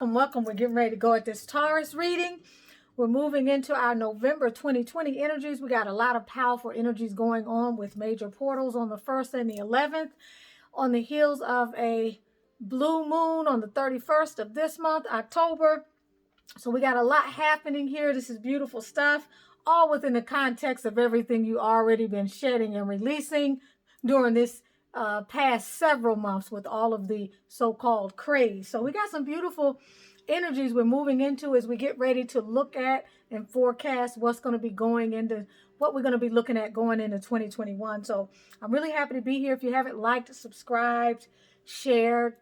Welcome. We're getting ready to go at this Taurus reading. We're moving into our November 2020 energies. We got a lot of powerful energies going on with major portals on the 1st and the 11th, on the heels of a blue moon on the 31st of this month, October. So we got a lot happening here. This is beautiful stuff, all within the context of everything you already been shedding and releasing during this past several months with all of the so-called craze. So we got some beautiful energies we're moving into as we get ready to look at and forecast what's going to be going into what we're going to be looking at going into 2021. So I'm really happy to be here. If you haven't liked, subscribed, shared,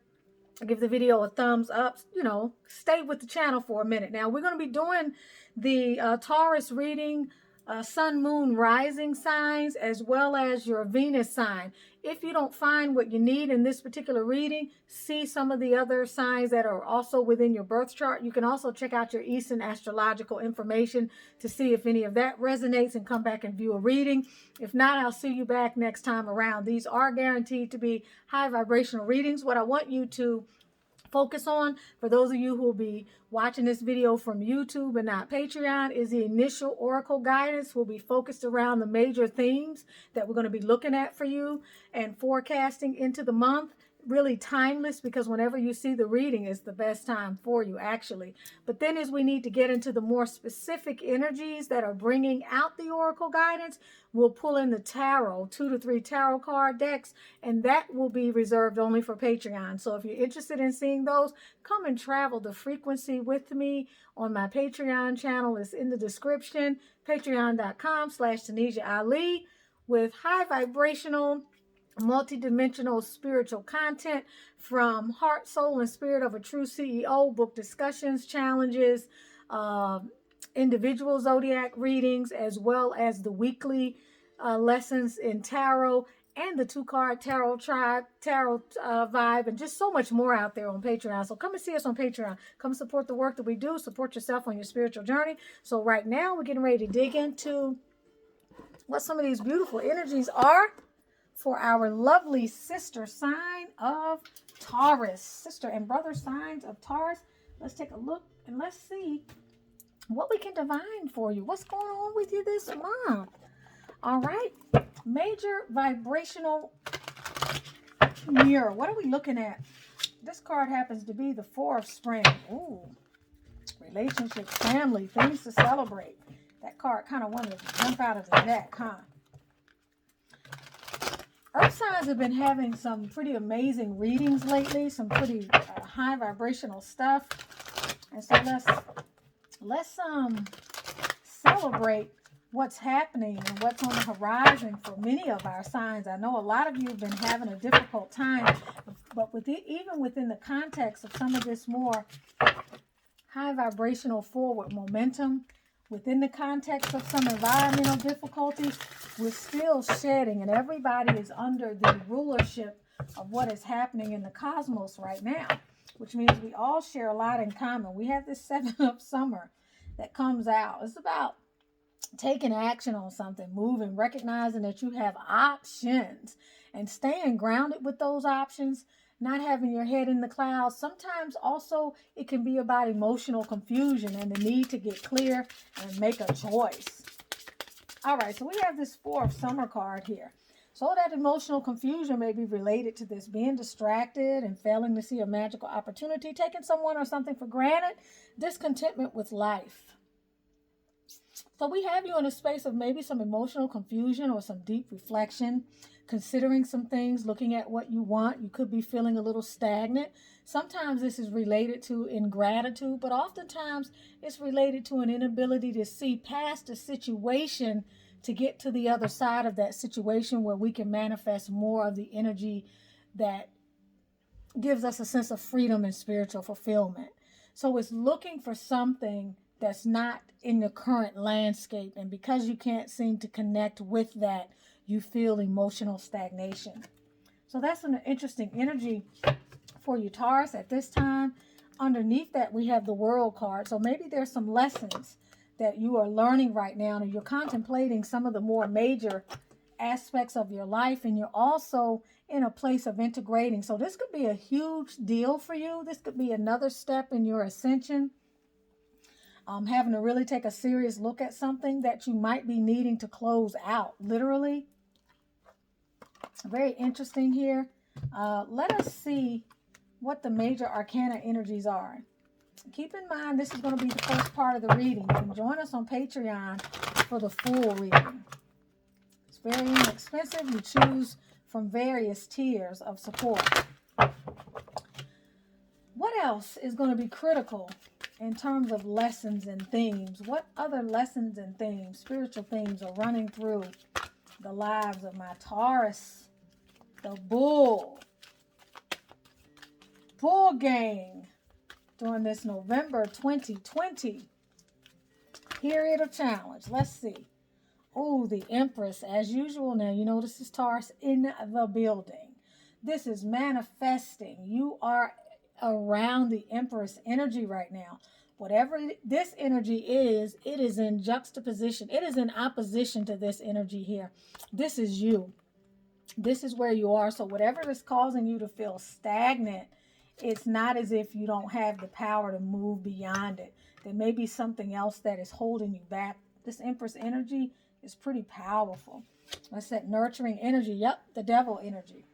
give the video a thumbs up, stay with the channel for a minute. Now we're going to be doing the Taurus reading, sun, moon, rising signs, as well as your Venus sign. If you don't find what you need in this particular reading, see some of the other signs that are also within your birth chart. You can also check out your Eastern astrological information to see if any of that resonates and come back and view a reading. If not, I'll see you back next time around. These are guaranteed to be high vibrational readings. What I want you to focus on, for those of you who will be watching this video from YouTube and not Patreon, is the initial oracle guidance. Will be focused around the major themes that we're going to be looking at for you and forecasting into the month. Really timeless, because whenever you see the reading is the best time for you, actually. But then as we need to get into the more specific energies that are bringing out the oracle guidance, we'll pull in the tarot, 2 to 3 tarot card decks, and that will be reserved only for Patreon. So if you're interested in seeing those, come and travel the frequency with me on my Patreon channel. It's in the description, patreon.com/Tanisha Ali, with high vibrational, multi-dimensional spiritual content from Heart, Soul, and Spirit of a True CEO, book discussions, challenges, individual zodiac readings, as well as the weekly lessons in tarot and the 2-card tarot vibe, and just so much more out there on Patreon. So come and see us on Patreon. Come support the work that we do. Support yourself on your spiritual journey. So right now we're getting ready to dig into what some of these beautiful energies are for our lovely sister sign of Taurus. Sister and brother signs of Taurus. Let's take a look and let's see what we can divine for you. What's going on with you this month? All right. Major vibrational mirror. What are we looking at? This card happens to be the 4 of spring. Ooh. Relationships, family, things to celebrate. That card kind of wanted to jump out of the deck, huh? Earth signs have been having some pretty amazing readings lately, some pretty high vibrational stuff. And so let's celebrate what's happening and what's on the horizon for many of our signs. I know a lot of you have been having a difficult time, but even within the context of some of this more high vibrational forward momentum, within the context of some environmental difficulties, we're still shedding, and everybody is under the rulership of what is happening in the cosmos right now, which means we all share a lot in common. We have this 7 of summer that comes out. It's about taking action on something, moving, recognizing that you have options, and staying grounded with those options, not having your head in the clouds. Sometimes also it can be about emotional confusion and the need to get clear and make a choice. All right, so we have this 4 of summer card here. So that emotional confusion may be related to this being distracted and failing to see a magical opportunity, taking someone or something for granted, discontentment with life. So we have you in a space of maybe some emotional confusion or some deep reflection, considering some things, looking at what you want. You could be feeling a little stagnant. Sometimes this is related to ingratitude, but oftentimes it's related to an inability to see past a situation to get to the other side of that situation, where we can manifest more of the energy that gives us a sense of freedom and spiritual fulfillment. So it's looking for something that's not in the current landscape, and because you can't seem to connect with that, you feel emotional stagnation. So that's an interesting energy for you, Taurus, at this time. Underneath that, we have the World card. So maybe there's some lessons that you are learning right now, and you're contemplating some of the more major aspects of your life, and you're also in a place of integrating. So this could be a huge deal for you. This could be another step in your ascension. Having to really take a serious look at something that you might be needing to close out, literally. Very interesting here. Let us see what the major arcana energies are. Keep in mind, this is going to be the first part of the reading. You can join us on Patreon for the full reading. It's very inexpensive. You choose from various tiers of support. What else is going to be critical in terms of lessons and themes? What other lessons and themes, spiritual themes, are running through the lives of my Taurus, the bull gang during this November 2020 period of challenge? Let's see. Oh, the Empress, as usual. Now, you know this is Taurus in the building. This is manifesting. You are around the Empress energy right now. Whatever this energy is, it is in juxtaposition. It is in opposition to this energy here. This is you. This is where you are. So whatever is causing you to feel stagnant, it's not as if you don't have the power to move beyond it. There may be something else that is holding you back. This Empress energy is pretty powerful. That's that nurturing energy. Yep, the devil energy.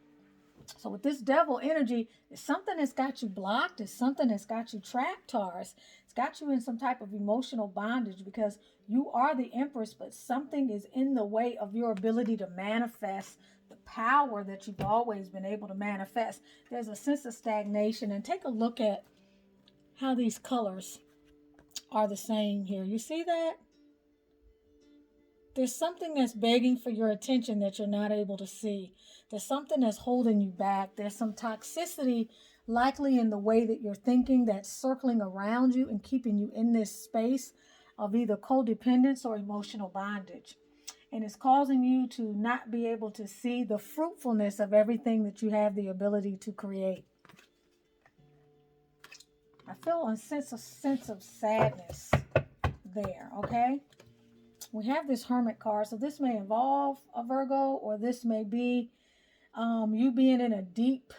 So with this devil energy, it's something that's got you blocked. It's something that's got you trapped, Taurus. It's got you in some type of emotional bondage because you are the Empress, but something is in the way of your ability to manifest the power that you've always been able to manifest. There's a sense of stagnation. And take a look at how these colors are the same here. You see that? There's something that's begging for your attention that you're not able to see. There's something that's holding you back. There's some toxicity likely in the way that you're thinking that's circling around you and keeping you in this space of either codependence or emotional bondage. And it's causing you to not be able to see the fruitfulness of everything that you have the ability to create. I feel a sense of sadness there, okay? We have this Hermit card, so this may involve a Virgo, or this may be you being in a deep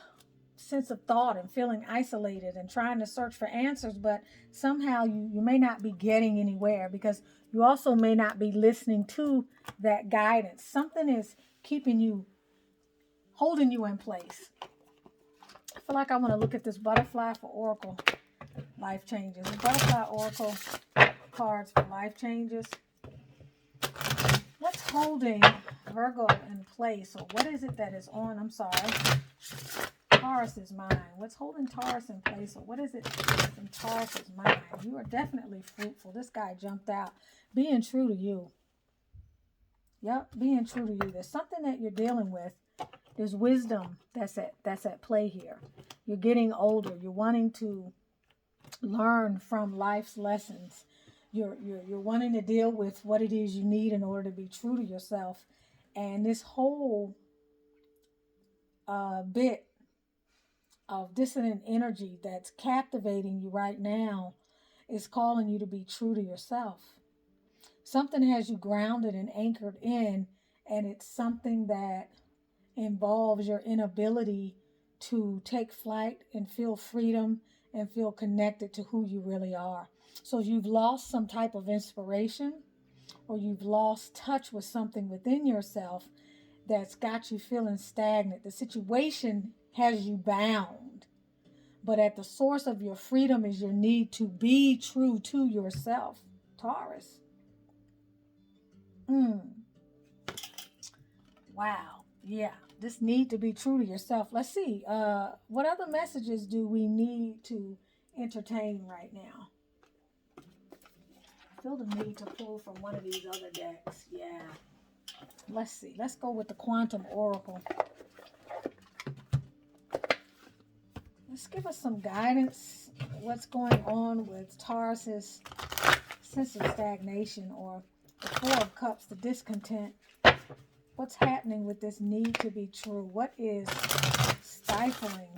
sense of thought and feeling isolated and trying to search for answers, but somehow you may not be getting anywhere because you also may not be listening to that guidance. Something is keeping you, holding you in place. I feel like I want to look at this butterfly for Oracle life changes. The butterfly Oracle cards for life changes. What's holding Virgo in place, or what is it that is on, Taurus's mind? What's holding Taurus in place, or what is it in Taurus's mind? You are definitely fruitful. This guy jumped out. Being true to you. Yep, being true to you. There's something that you're dealing with. There's wisdom that's at play here. You're getting older. You're wanting to learn from life's lessons. You're wanting to deal with what it is you need in order to be true to yourself. And this whole bit of dissonant energy that's captivating you right now is calling you to be true to yourself. Something has you grounded and anchored in, and it's something that involves your inability to take flight and feel freedom and feel connected to who you really are. So you've lost some type of inspiration, or you've lost touch with something within yourself that's got you feeling stagnant. The situation has you bound, but at the source of your freedom is your need to be true to yourself, Taurus. Wow. Yeah. This need to be true to yourself. Let's see. What other messages do we need to entertain right now? I feel the need to pull from one of these other decks. Yeah. Let's see. Let's go with the Quantum Oracle. Let's give us some guidance. What's going on with Taurus's sense of stagnation, or the Four of Cups, the discontent. What's happening with this need to be true? What is stifling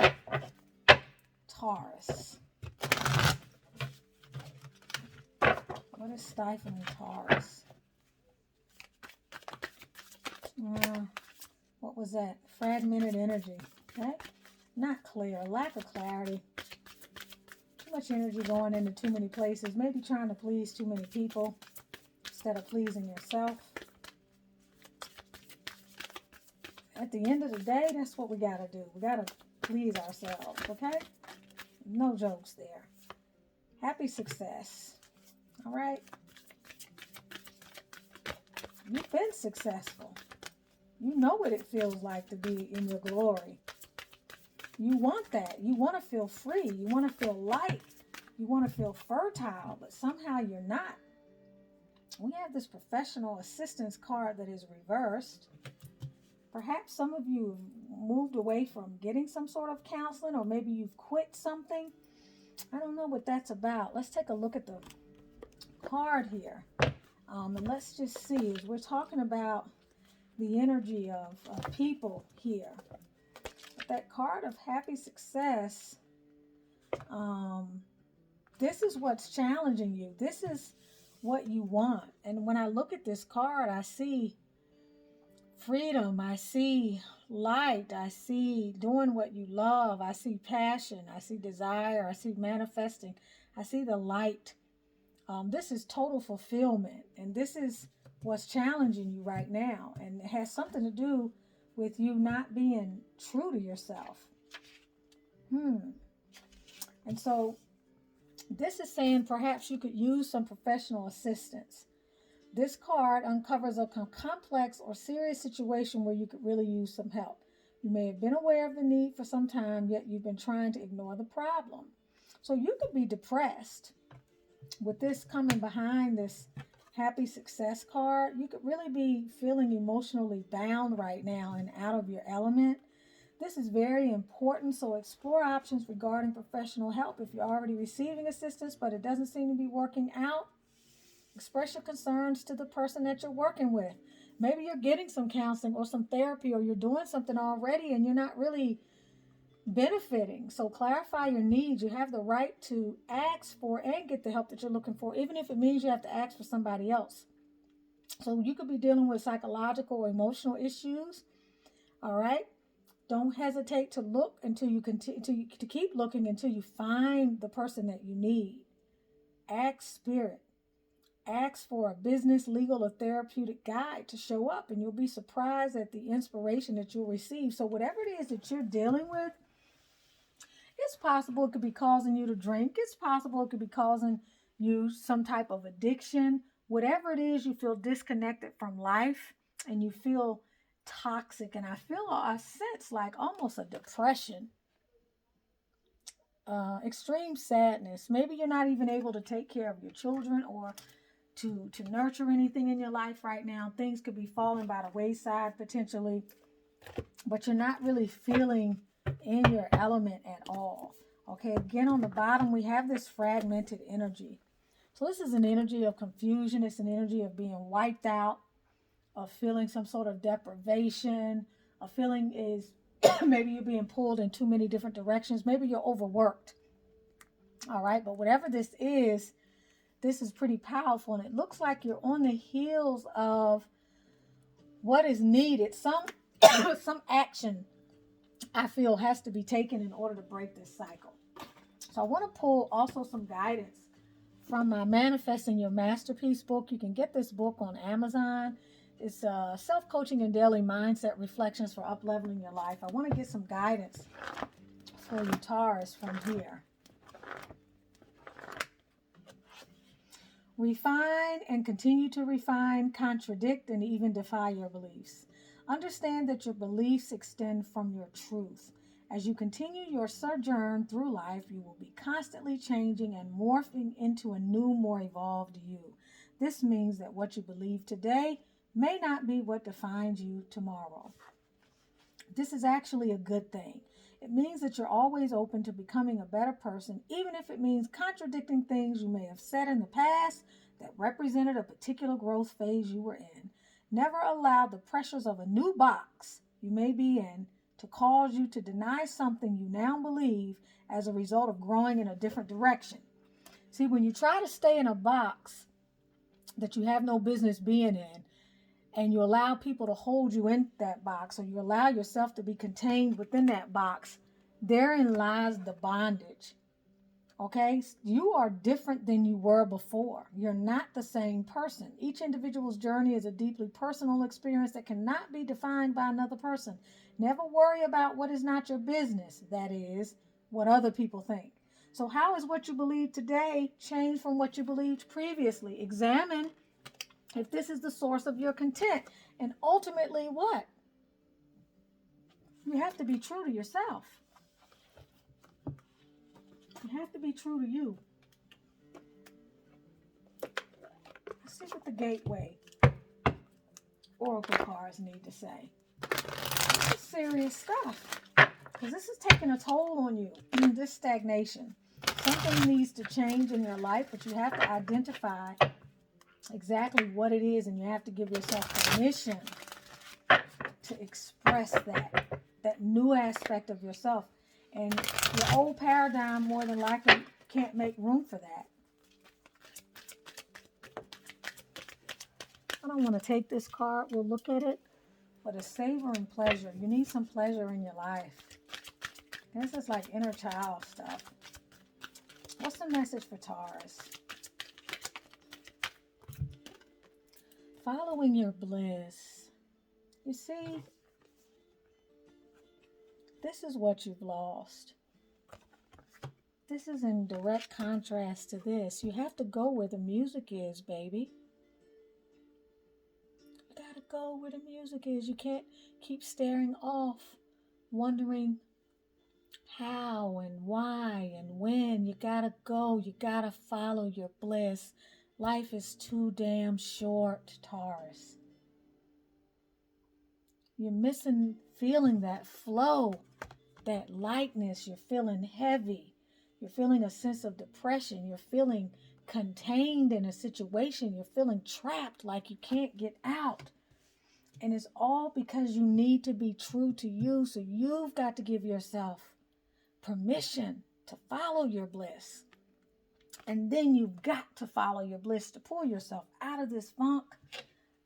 Taurus? What is stifling Taurus? What was that? Fragmented energy. Okay? Not clear. Lack of clarity. Too much energy going into too many places. Maybe trying to please too many people instead of pleasing yourself. At the end of the day, that's what we got to do. We got to please ourselves, okay? No jokes there. Happy success. All right? You've been successful. You know what it feels like to be in your glory. You want that. You want to feel free. You want to feel light. You want to feel fertile, but somehow you're not. We have this professional assistance card that is reversed. Perhaps some of you have moved away from getting some sort of counseling, or maybe you've quit something. I don't know what that's about. Let's take a look at the card here. And let's just see, as we're talking about the energy of people here. That card of happy success, this is what's challenging you. This is what you want. And when I look at this card, I see freedom. I see light. I see doing what you love. I see passion. I see desire. I see manifesting. I see the light. This is total fulfillment. And this is what's challenging you right now. And it has something to do with you not being true to yourself. And so this is saying perhaps you could use some professional assistance. This card uncovers a complex or serious situation where you could really use some help. You may have been aware of the need for some time, yet you've been trying to ignore the problem. So you could be depressed. With this coming behind this happy success card, you could really be feeling emotionally bound right now and out of your element. This is very important, so explore options regarding professional help. If you're already receiving assistance, but it doesn't seem to be working out, express your concerns to the person that you're working with. Maybe you're getting some counseling or some therapy, or you're doing something already and you're not really benefiting. So clarify your needs. You have the right to ask for and get the help that you're looking for, even if it means you have to ask for somebody else. So you could be dealing with psychological or emotional issues. All right. Don't hesitate to look until you continue to keep looking until you find the person that you need. Ask spirit. Ask for a business, legal, or therapeutic guide to show up, and you'll be surprised at the inspiration that you'll receive. So whatever it is that you're dealing with, it's possible it could be causing you to drink. It's possible it could be causing you some type of addiction. Whatever it is, you feel disconnected from life and you feel toxic. And I sense like almost a depression, extreme sadness. Maybe you're not even able to take care of your children or to nurture anything in your life right now. Things could be falling by the wayside potentially, but you're not really feeling in your element at all. Okay, again, on the bottom, we have this fragmented energy. So this is an energy of confusion. It's an energy of being wiped out, of feeling some sort of deprivation. A feeling is maybe you're being pulled in too many different directions. Maybe you're overworked. All right, but whatever this is pretty powerful, and it looks like you're on the heels of what is needed. Some action, I feel, has to be taken in order to break this cycle. So I want to pull also some guidance from my Manifesting Your Masterpiece book. You can get this book on Amazon. It's self-coaching and daily mindset reflections for up-leveling your life. I want to get some guidance for you, Taurus, from here. Refine and continue to refine, contradict, and even defy your beliefs. Understand that your beliefs extend from your truth. As you continue your sojourn through life, you will be constantly changing and morphing into a new, more evolved you. This means that what you believe today may not be what defines you tomorrow. This is actually a good thing. It means that you're always open to becoming a better person, even if it means contradicting things you may have said in the past that represented a particular growth phase you were in. Never allow the pressures of a new box you may be in to cause you to deny something you now believe as a result of growing in a different direction. See, when you try to stay in a box that you have no business being in, and you allow people to hold you in that box, or you allow yourself to be contained within that box, therein lies the bondage. Okay? You are different than you were before. You're not the same person. Each individual's journey is a deeply personal experience that cannot be defined by another person. Never worry about what is not your business, that is, what other people think. So how is what you believe today changed from what you believed previously? Examine if this is the source of your content. And ultimately, what? You have to be true to yourself. You have to be true to you. Let's see what the Gateway Oracle cards need to say. This is serious stuff, because this is taking a toll on you, this stagnation. Something needs to change in your life, but you have to identify exactly what it is, and you have to give yourself permission to express that new aspect of yourself. And your old paradigm more than likely can't make room for that. I don't want to take this card. We'll look at it. But a savor and pleasure. You need some pleasure in your life. This is like inner child stuff. What's the message for Taurus? Following your bliss. You see, this is what you've lost. This is in direct contrast to this. You have to go where the music is, baby. You gotta go where the music is. You can't keep staring off, wondering how and why and when. You gotta go. You gotta follow your bliss. Life is too damn short, Taurus. You're missing feeling that flow, that lightness. You're feeling heavy. You're feeling a sense of depression. You're feeling contained in a situation. You're feeling trapped, like you can't get out. And it's all because you need to be true to you. So you've got to give yourself permission to follow your bliss. And then you've got to follow your bliss to pull yourself out of this funk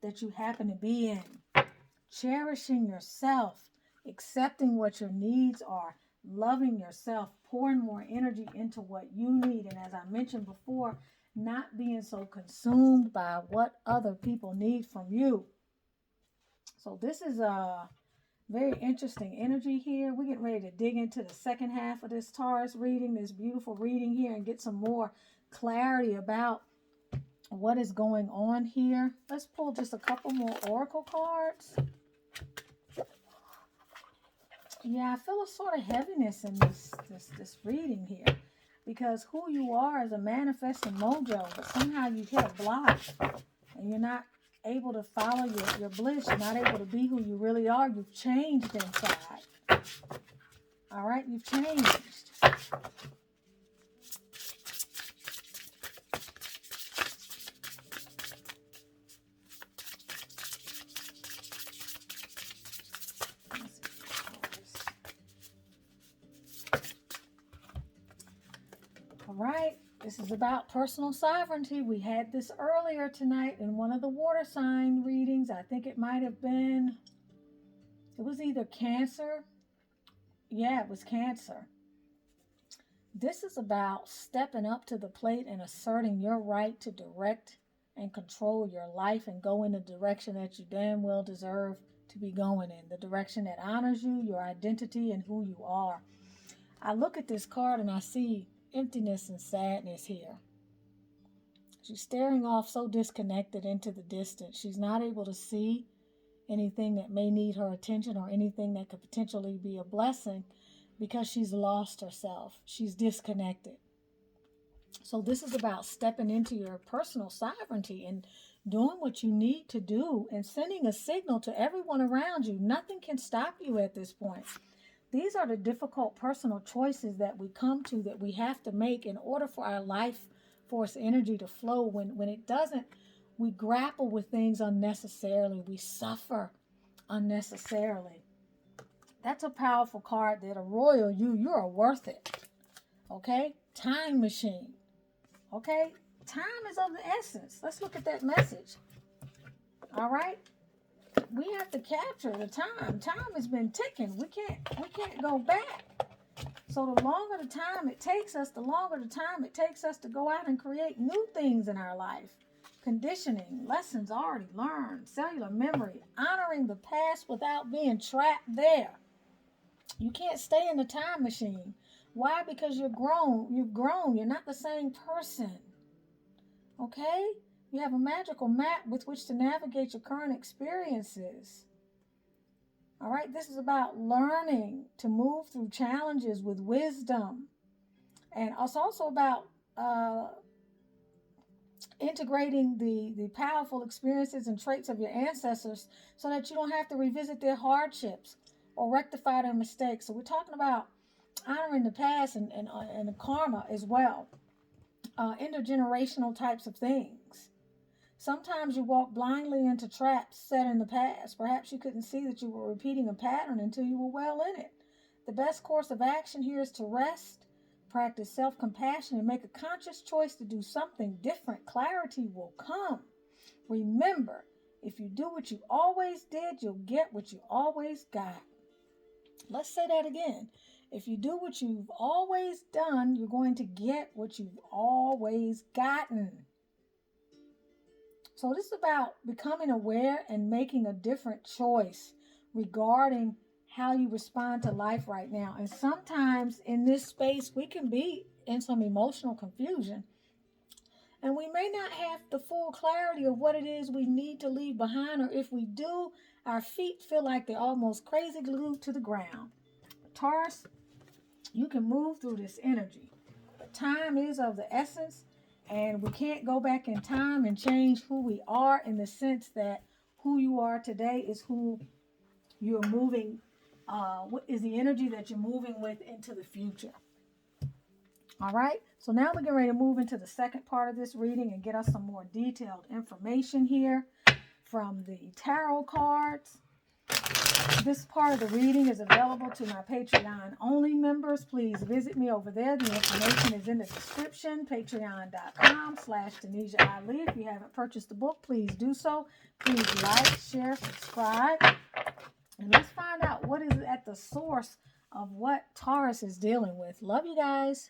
that you happen to be in. Cherishing yourself, accepting what your needs are, loving yourself, pouring more energy into what you need. And as I mentioned before, not being so consumed by what other people need from you. So this is a very interesting energy here. We're getting ready to dig into the second half of this Taurus reading, this beautiful reading here, and get some more clarity about what is going on here. Let's pull just a couple more oracle cards. Yeah, I feel a sort of heaviness in this reading here, because who you are is a manifesting mojo, but somehow you hit a block and you're not able to follow your bliss. You're not able to be who you really are. You've changed inside. All right, you've changed. All right, this is about personal sovereignty. We had this earlier tonight in one of the water sign readings. I think it might have been, it was either Cancer. Yeah, it was Cancer. This is about stepping up to the plate and asserting your right to direct and control your life and go in the direction that you damn well deserve to be going in, the direction that honors you, your identity, and who you are. I look at this card and I see emptiness and sadness here. She's staring off, so disconnected into the distance. She's not able to see anything that may need her attention or anything that could potentially be a blessing, because she's lost herself. She's disconnected. So this is about stepping into your personal sovereignty and doing what you need to do and sending a signal to everyone around you. Nothing can stop you at this point. These are the difficult personal choices that we come to, that we have to make in order for our life force energy to flow. When it doesn't, we grapple with things unnecessarily. We suffer unnecessarily. That's a powerful card, that a royal you are worth it. Okay? Time machine. Okay? Time is of the essence. Let's look at that message. All right? we have to capture the time. Time has been ticking. We can't go back. So the longer the time it takes us, the longer the time it takes us to go out and create new things in our life. Conditioning, lessons already learned, cellular memory, honoring the past without being trapped there. You can't stay in the time machine. Why? Because you're grown. You've grown. You're not the same person. Okay? You have a magical map with which to navigate your current experiences. All right? This is about learning to move through challenges with wisdom. And it's also about integrating the powerful experiences and traits of your ancestors so that you don't have to revisit their hardships or rectify their mistakes. So we're talking about honoring the past and the karma as well. Intergenerational types of things. Sometimes you walk blindly into traps set in the past. Perhaps you couldn't see that you were repeating a pattern until you were well in it. The best course of action here is to rest, practice self-compassion, and make a conscious choice to do something different. Clarity will come. Remember, if you do what you always did, you'll get what you always got. Let's say that again. If you do what you've always done, you're going to get what you've always gotten. So this is about becoming aware and making a different choice regarding how you respond to life right now. And sometimes in this space, we can be in some emotional confusion. And we may not have the full clarity of what it is we need to leave behind, or if we do, our feet feel like they're almost crazy glued to the ground. Taurus, you can move through this energy. But time is of the essence, and we can't go back in time and change who we are, in the sense that who you are today is who you're moving, what is the energy that you're moving with into the future. All right, so now we're getting ready to move into the second part of this reading and get us some more detailed information here from the tarot cards. This part of the reading is available to my Patreon only members. Please visit me over there. The information is in the description, patreon.com/Denisha Ali. If you haven't purchased the book, please do so. Please like, share, subscribe. And let's find out what is at the source of what Taurus is dealing with. Love you guys.